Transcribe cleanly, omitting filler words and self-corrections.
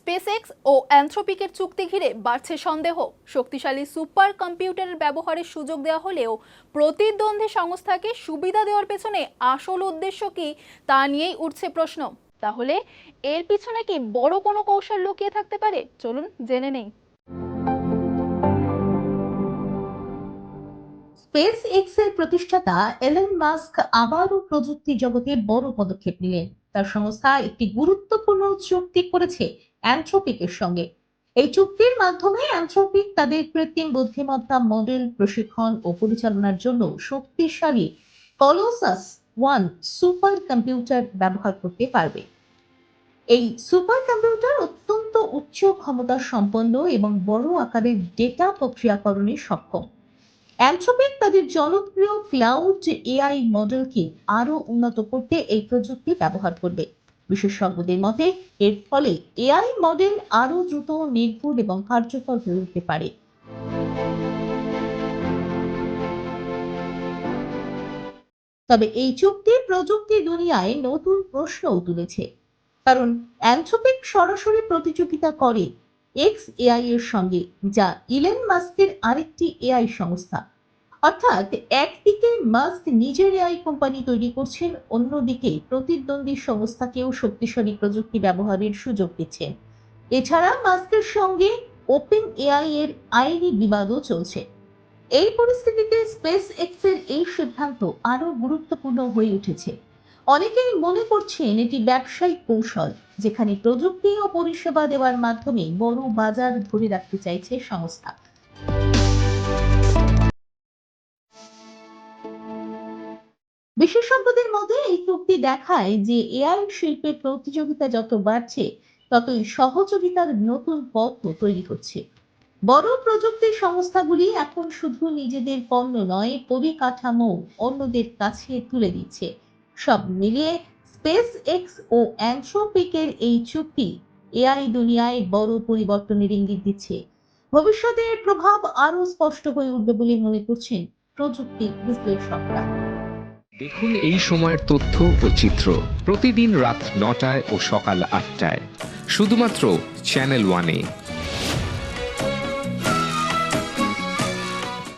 SpaceX ও অ্যানথ্রোপিকের চুক্তি ঘিরে বাড়ছে সন্দেহ। শক্তিশালী সুপার কম্পিউটারের ব্যবহারের সুযোগ দেওয়া হলেও প্রতিদ্বন্দ্বী সংস্থাকে সুবিধা দেওয়ার পেছনে আসল উদ্দেশ্য কি তা নিয়েই উঠছে প্রশ্ন। তাহলে এর পিছনে কি বড় কোনো কৌশল লুকিয়ে থাকতে পারে? চলুন জেনে নেই। স্পেস এক্স এর প্রতিষ্ঠাতা এলন মাস্ক আবারও প্রযুক্তি জগতে বড় পদক্ষেপ নিলেন। তার সংস্থা একটি গুরুত্বপূর্ণ চুক্তি করেছে অ্যানথ্রোপিকের সঙ্গে। এই চুক্তির মাধ্যমে অ্যানথ্রোপিক তাদের কৃত্রিম বুদ্ধিমত্তা মডেল প্রশিক্ষণ ও পরিচালনার জন্য শক্তিশালী কলোসাস ওয়ান সুপার কম্পিউটার ব্যবহার করতে পারবে। এই সুপার কম্পিউটার অত্যন্ত উচ্চ ক্ষমতা সম্পন্ন এবং বড় আকারের ডেটা প্রক্রিয়াকরণে সক্ষম। অ্যানথ্রোপিক তাদের জনপ্রিয় ক্লাউড এআই মডেলকে আরো উন্নত করতে এই প্রযুক্তি ব্যবহার করবে। বিশেষজ্ঞদের মতে এর ফলে এআই মডেল আরো দ্রুত, নির্ভুল এবং কার্যকর হয়ে উঠতে পারে। তবে এই চুক্তি প্রযুক্তি দুনিয়ায় নতুন প্রশ্নও তুলেছে। কারণ অ্যানথ্রোপিক সরাসরি প্রতিযোগিতা করে এক্স এআই এর সঙ্গে, যা ইলন মাস্কের আরেকটি এআই সংস্থা। অর্থাৎ একদিকে মাস্ক নিজের এআই কোম্পানি তৈরি করছেন, অন্যদিকে প্রতিদ্বন্দ্বী সংস্থাকেও শক্তিশালী প্রযুক্তি ব্যবহারের সুযোগ দিচ্ছেন। এছাড়া মাস্কের সঙ্গে ওপেন এআই এর আইনি বিবাদও চলছে। এই পরিস্থিতিতে স্পেস এক্স এর এই সিদ্ধান্ত আরো গুরুত্বপূর্ণ হয়ে উঠেছে। অনেকেই মনে করছেন এটি ব্যবসায়িক কৌশল, যেখানে প্রযুক্তি ও পরিষেবা দেওয়ার মাধ্যমে বড় বাজার ধরে রাখতে চাইছে সংস্থা। বিশেষজ্ঞদের মতে এই চুক্তি দেখায় যে এআই শিল্পের প্রতিযোগিতা যত বাড়ছে, ততই সহযোগিতার নতুন পথ তৈরি হচ্ছে। বড় প্রযুক্তি সংস্থাগুলি এখন শুধু নিজেদের পণ্য নয়, পরিকাঠামো অন্যদের কাছে তুলে দিচ্ছে। সব মিলিয়ে স্পেস এক্স ও অ্যানথ্রোপিকের এই চুক্তি এআই দুনিয়ায় বড় পরিবর্তনের ইঙ্গিত দিচ্ছে। ভবিষ্যতে এর প্রভাব আরো স্পষ্ট হয়ে উঠবে বলে মনে করছেন প্রযুক্তি বিশ্লেষকরা। দেখুন এই সময়ের তথ্য ও চিত্র প্রতিদিন রাত ৯টায় ও সকাল ৮টায় শুধুমাত্র চ্যানেল ওয়ানে।